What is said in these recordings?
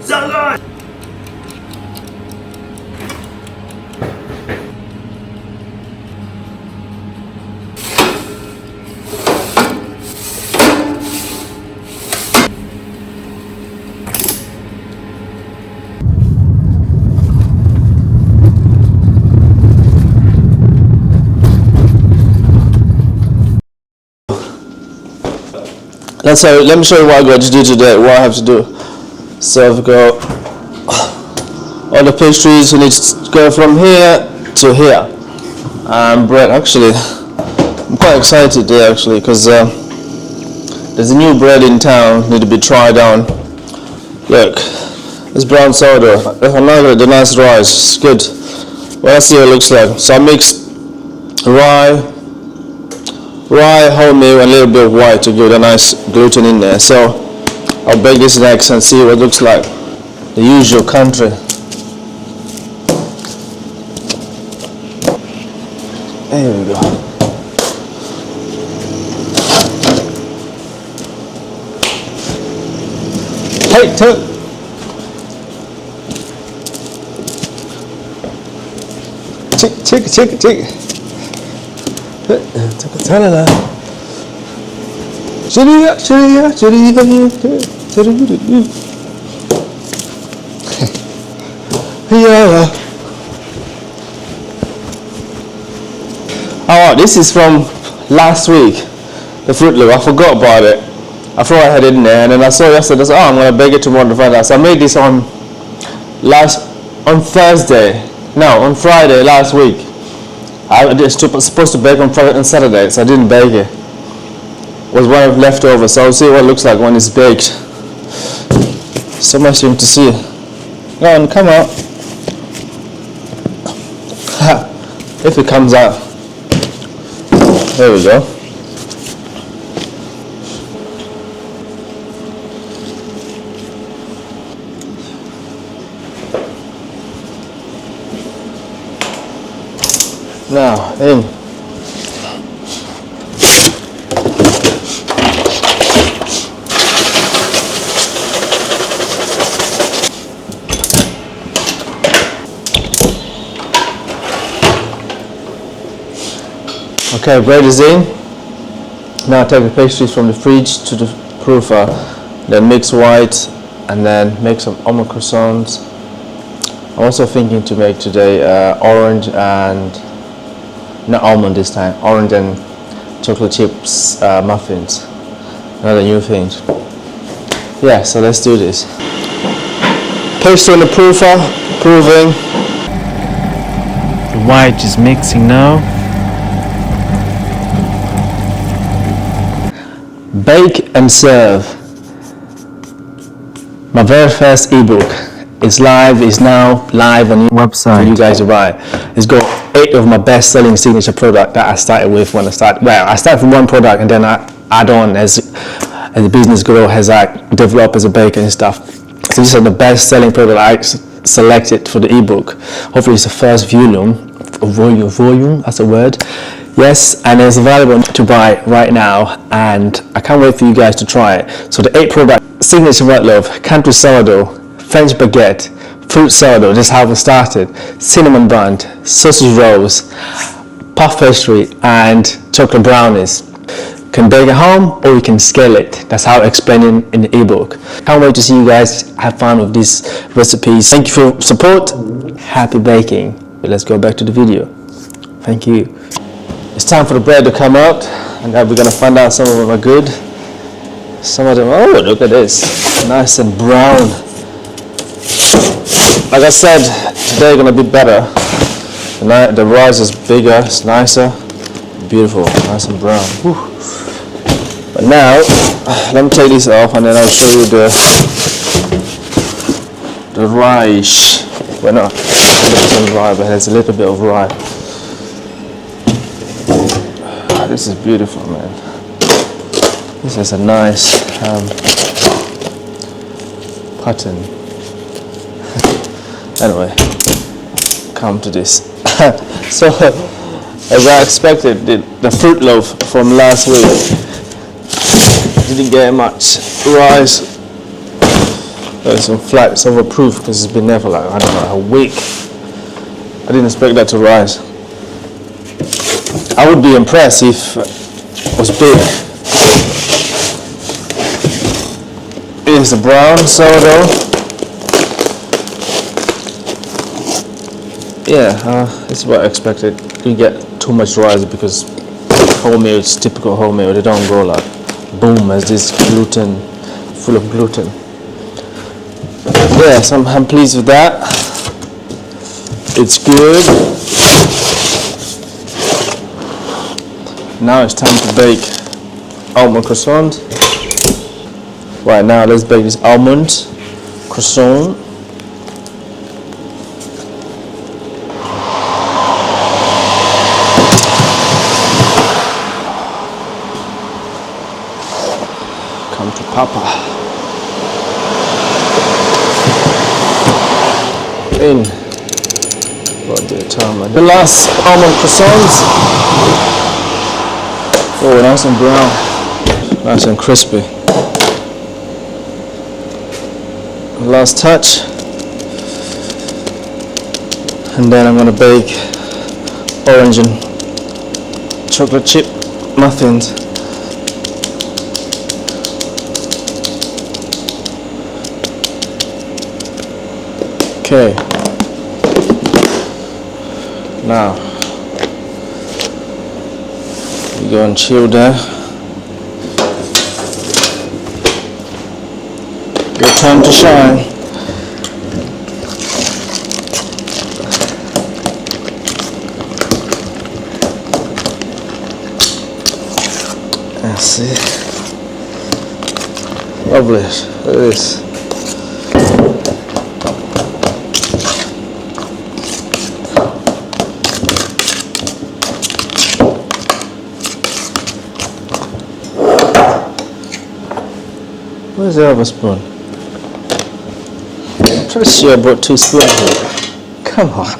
So good! Let me show you what I'm going to do today, what I have to do. So I've got all the pastries, you need to go from here to here. Bread, actually, I'm quite excited today actually, because there's a new bread in town, need to be tried on. Look, it's brown sourdough, another the nice rice, it's good. Well, let's see what it looks like. So I mix rye, wholemeal, and a little bit of white to give it a nice gluten in there. So I'll bake this next and see what it looks like. The usual country. There we go. Hey, tick. Oh, this is from last week, the Fruit Loop. I forgot about it. I thought I had it in there, and then I saw yesterday. I said, "Oh, I'm gonna bake it tomorrow to find out." So I made this on Friday last week. I was supposed to bake on Friday and Saturday, so I didn't bake it. It was one of leftovers, so I'll see what it looks like when it's baked. So much thing to see. Go on, come out. If it comes out. There we go. Now, in. Okay, bread is in. Now take the pastries from the fridge to the proofer, then mix white and then make some almond croissants. I'm also thinking to make today orange and, not almond this time, orange and chocolate chips muffins. Another new thing. Yeah, so let's do this. Pastry in the proofer, proving. The white is mixing now. Bake and serve. My very first ebook is now live on your website for you guys to buy. It's got 8 of my best-selling signature product that I started with when I started. Well, I started from one product and then I add on as the business grow, as I develop as a baker and stuff. So these are the best-selling product I selected for the ebook. Hopefully it's the first volume, that's a word. Yes, and it's available to buy right now, and I can't wait for you guys to try it. So the 8 product: signature white loaf, country sourdough, French baguette, fruit sourdough, just how it started, cinnamon bun, sausage rolls, puff pastry, and chocolate brownies. You can bake at home or you can scale it. That's how I explain it in the ebook. Can't wait to see you guys have fun with these recipes. Thank you for your support. Happy baking. But let's go back to the video. Thank you. It's time for the bread to come out, and now we're going to find out some of them are good. Some of them, oh, look at this, nice and brown. Like I said, today going to be better. The rice is bigger, it's nicer, beautiful, nice and brown. Whew. But now, let me take this off, and then I'll show you the rice. Well, not 100% rye, but there's a little bit of rye. This is beautiful, man. This is a nice pattern. Anyway, come to this. So, as I expected, the fruit loaf from last week. didn't get much rice. There's some flax overproof because it's been there for like, I don't know, a week. I didn't expect that to rise. I would be impressed if it was big. Here's the brown sourdough. Yeah, this is what I expected. You get too much rice because wholemeal is typical wholemeal. They don't go like boom as this gluten, full of gluten. Yeah, so I'm pleased with that. It's good. Now it's time to bake almond croissant. Right now, let's bake this almond croissant. Come to Papa. In for a bit of time. The last almond croissants. Oh, nice and brown, nice and crispy. Last touch, and then I'm gonna bake orange and chocolate chip muffins. Okay. Now, you go and chill there. Your time to shine. Let's see. Lovely. Look at this. Where's the other spoon? I'm pretty sure I brought 2 spoons here. Come on.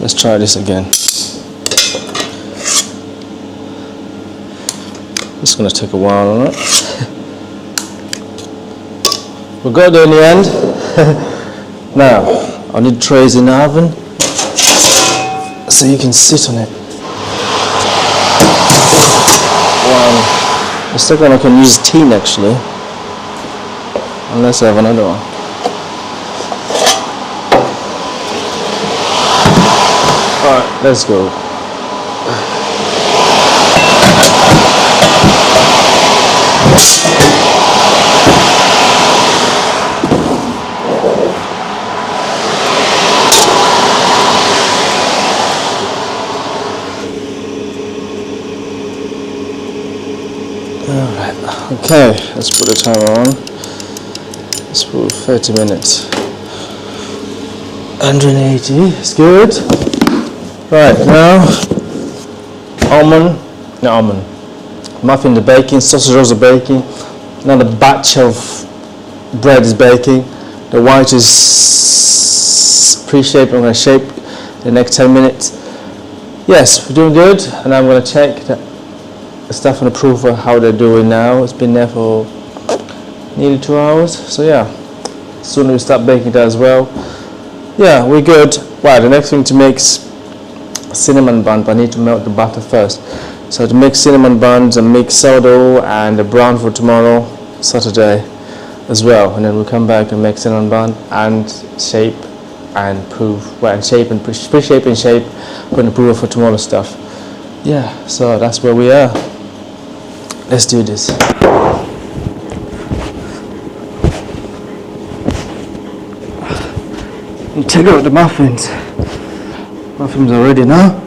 Let's try this again. It's gonna take a while, alright? We got there in the end. Now, I need trays in the oven so you can sit on it. Wow. The second I can use tin actually, unless I have another one. Alright, let's go. Alright, okay, let's put the timer on. Let's put 30 minutes. 180, it's good. Right, now, muffin the baking, sausage rolls are baking. Now the batch of bread is baking. The white is pre-shaped. I'm going to shape the next 10 minutes. Yes, we're doing good, and I'm going to check the stuff and approve for how they're doing now. It's been there for nearly 2 hours, so yeah, soon we start baking that as well. Yeah, we're good. Right, the next thing to make is cinnamon bun, but I need to melt the butter first. So to make cinnamon buns and make sourdough and the brown for tomorrow, Saturday as well, and then we'll come back and make cinnamon bun and shape and proof, well, and shape and pre-shape and shape, put an approval for tomorrow stuff. Yeah, so that's where we are. Let's do this. And take out the muffins. Muffins are ready now.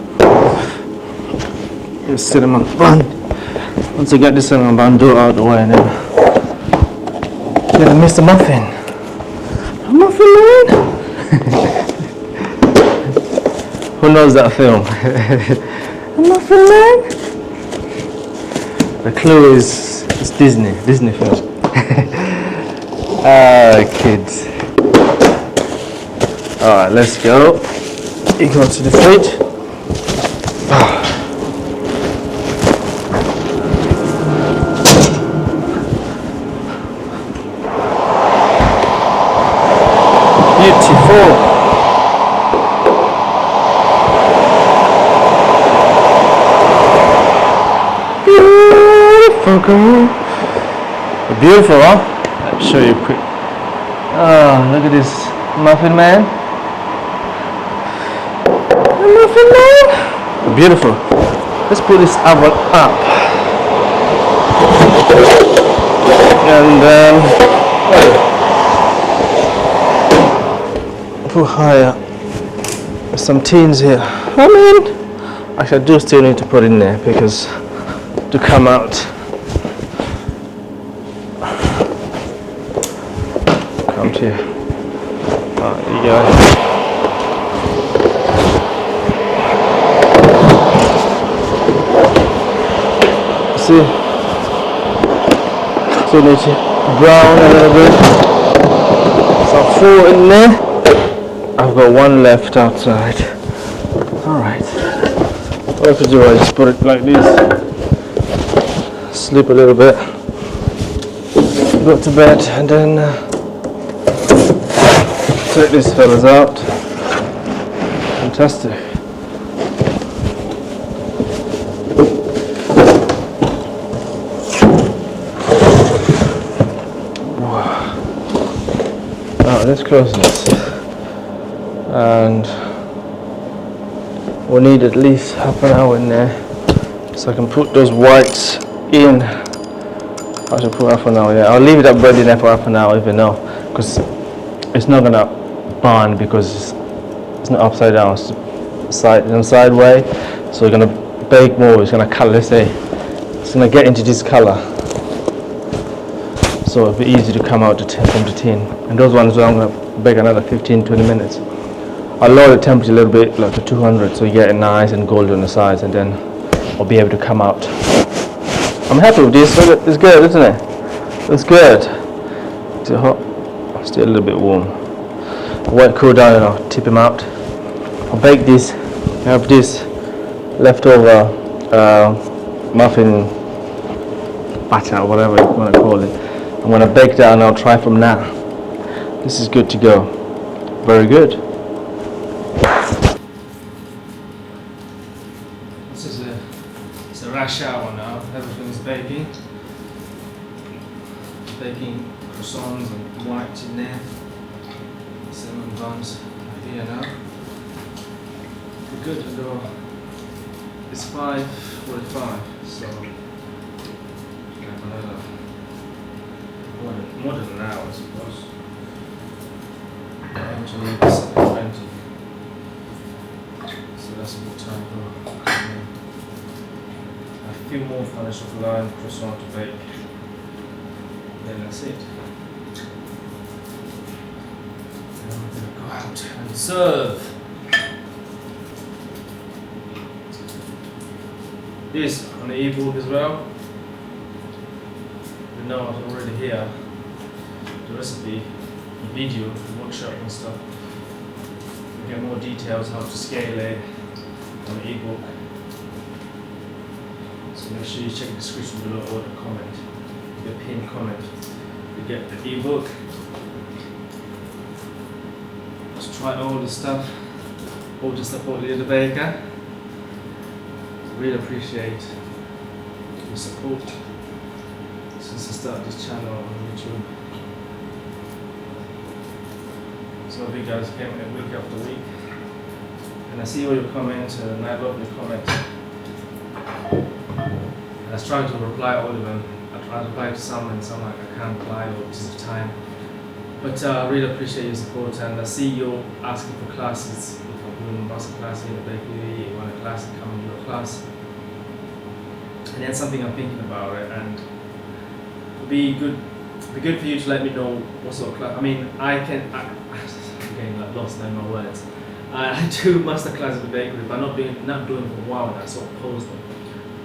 Here's cinnamon bun. Once you get the cinnamon bun, do it out of the way and then you're gonna miss the muffin. A muffin man? Who knows that film? A muffin man? The clue is it's Disney film. Kids. Alright, let's go. You go to the fridge. beautiful. Beautiful girl. Beautiful, huh? Let me show you quick. Oh, look at this muffin man. The muffin man. Beautiful. Let's put this oven up. And then put higher. There's some tins here. I mean, actually I do still need to put in there because to come out. Come to here. Oh, there you go. See, so need to brown a little bit. So 4 in there. I've got 1 left outside. Alright. What I could do is just put it like this. Sleep a little bit. Go to bed and then take these fellas out. Fantastic. Let's close this, and we'll need at least half an hour in there so I can put those whites in. I should put half an hour, yeah. I'll leave it up bread in there for half an hour even now, because it's not gonna burn because it's not upside down, it's side way, so we're gonna bake more. It's gonna color, let's say it's gonna get into this color, so it'll be easy to come out from the tin. And those ones I'm going to bake another 15-20 minutes. I'll lower the temperature a little bit, like to 200, so you get it nice and golden on the sides, and then I'll be able to come out. I'm happy with this. It's good, isn't it? It's good. Still hot, still a little bit warm. I'll wait cool down and I'll tip him out. I'll bake this. I have this leftover muffin batter, or whatever you want to call it. I'm going to bake that and I'll try from now. This is good to go. Very good. It's a rush hour now. Everything's baking. Baking croissants and white in there. Cinnamon buns are here now. We're good to go. It's 5:45, so have another more than an hour, I suppose. Actually, it's 7:20, so that's a good time for a few more finish of line croissant to bake. Then that's it. Then we're gonna go out and serve. This on the ebook as well. You know it's already here. The recipe, the video, the workshop and stuff. You get more details how to scale it on the ebook. So make sure you check the description below or the comment, the pinned comment. You get the ebook. Let's try all this stuff. All to support the baker. Really appreciate your support since I started this channel on YouTube. Some of you guys came week after week, and I see all your comments and I love your comments. And I was trying to reply all of them. I tried to reply to some and some I can't reply or because of time. But I really appreciate your support, and I see you asking for classes. If I'm doing a master class in the bakery, you want a class, come and do a class. And that's something I'm thinking about it, and it'd be good for you to let me know what sort of class. I mean, I'm getting lost in my words. I do master classes in the bakery, but not doing it for a while now, sort of pause them.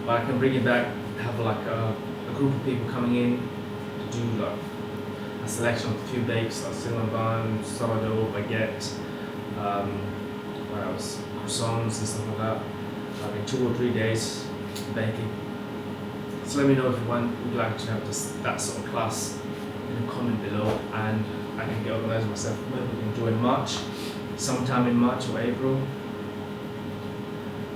But I can bring it back, have like a group of people coming in to do like a selection of a few bakes, like cinnamon bun, sourdough, baguette, what else, croissants and stuff like that. Like in 2 or 3 days baking. So let me know if you would like to have that sort of class in the comment below, and I can get organized myself. Maybe we can join March, sometime in March or April.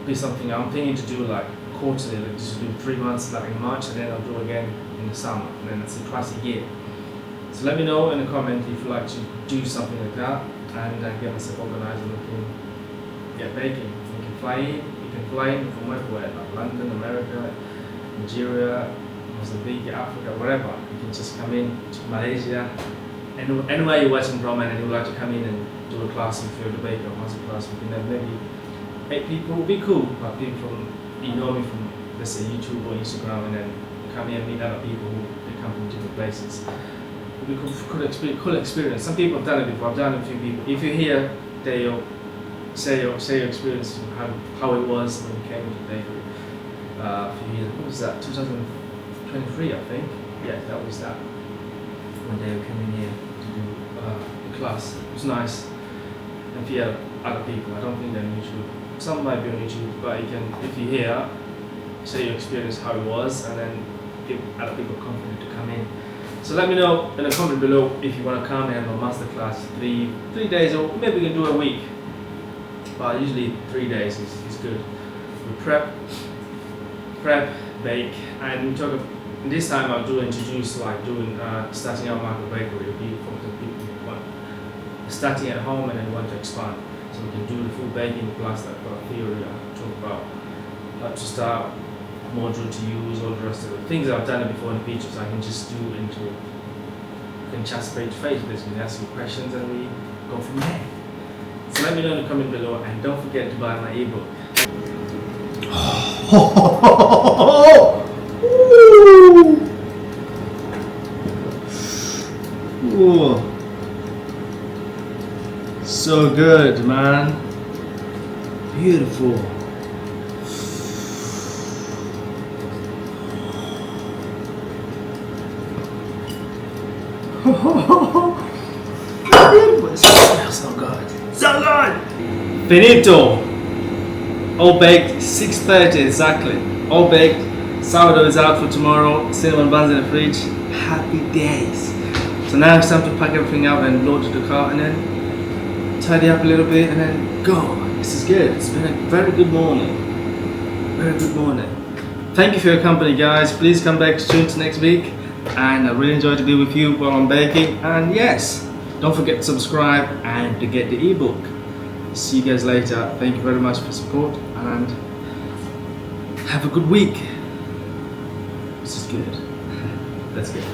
Be something I'm thinking to do like quarterly, like just do 3 months like in March, and then I'll do again in the summer, and then that's twice a year. So let me know in the comment if you'd like to do something like that, and get myself organized and we can get baking. You can fly in from everywhere, like London, America, Nigeria, Mozambique, Africa, wherever. You can just come in to Malaysia, and anywhere you're watching from, and you'd like to come in and do a class if you're the baker, master class. We can have maybe 8 people. Would be cool, like people from, you know me from, let's say, YouTube or Instagram, and then come here and meet other people who they come from different places. It would be cool experience. Some people have done it before. I've done it with a few people. If you're here, they'll say your experience, how it was when you came to the bakery a few years. What was that? 2023, I think. Yeah, that was that. One day we came in here to do the class. It was nice. And if you have other people, I don't think they're on YouTube. Some might be on YouTube, but you can, if you're here, say your experience, how it was, and then give other people confidence to come in. So let me know in the comment below if you want to come and have a masterclass 3 days, or maybe we can do a week. But usually 3 days is good. We prep, bake, and we talk. This time I'll introduce like doing starting out micro bakery. It'll be for the people who want starting at home and then want to expand. So we can do the full baking plus that theory I talk about how to start, module to use, all the rest of the things I've done it before in the features. I can just do into, you can chat face to face, basically ask you questions and we go from there. So let me know in the comment below, and don't forget to buy my ebook. Ooh. So good, man. Beautiful. It smells so good. So good! Finito! All baked, 6:30 exactly. All baked. Sourdough is out for tomorrow. Cinnamon buns in the fridge. Happy days. So now it's time to pack everything out and load to the car and then tidy up a little bit and then go. This is good. It's been a very good morning. Very good morning. Thank you for your company, guys. Please come back soon to next week. And I really enjoyed to be with you while I'm baking. And yes, don't forget to subscribe and to get the ebook. See you guys later. Thank you very much for support and have a good week. This is good. That's good.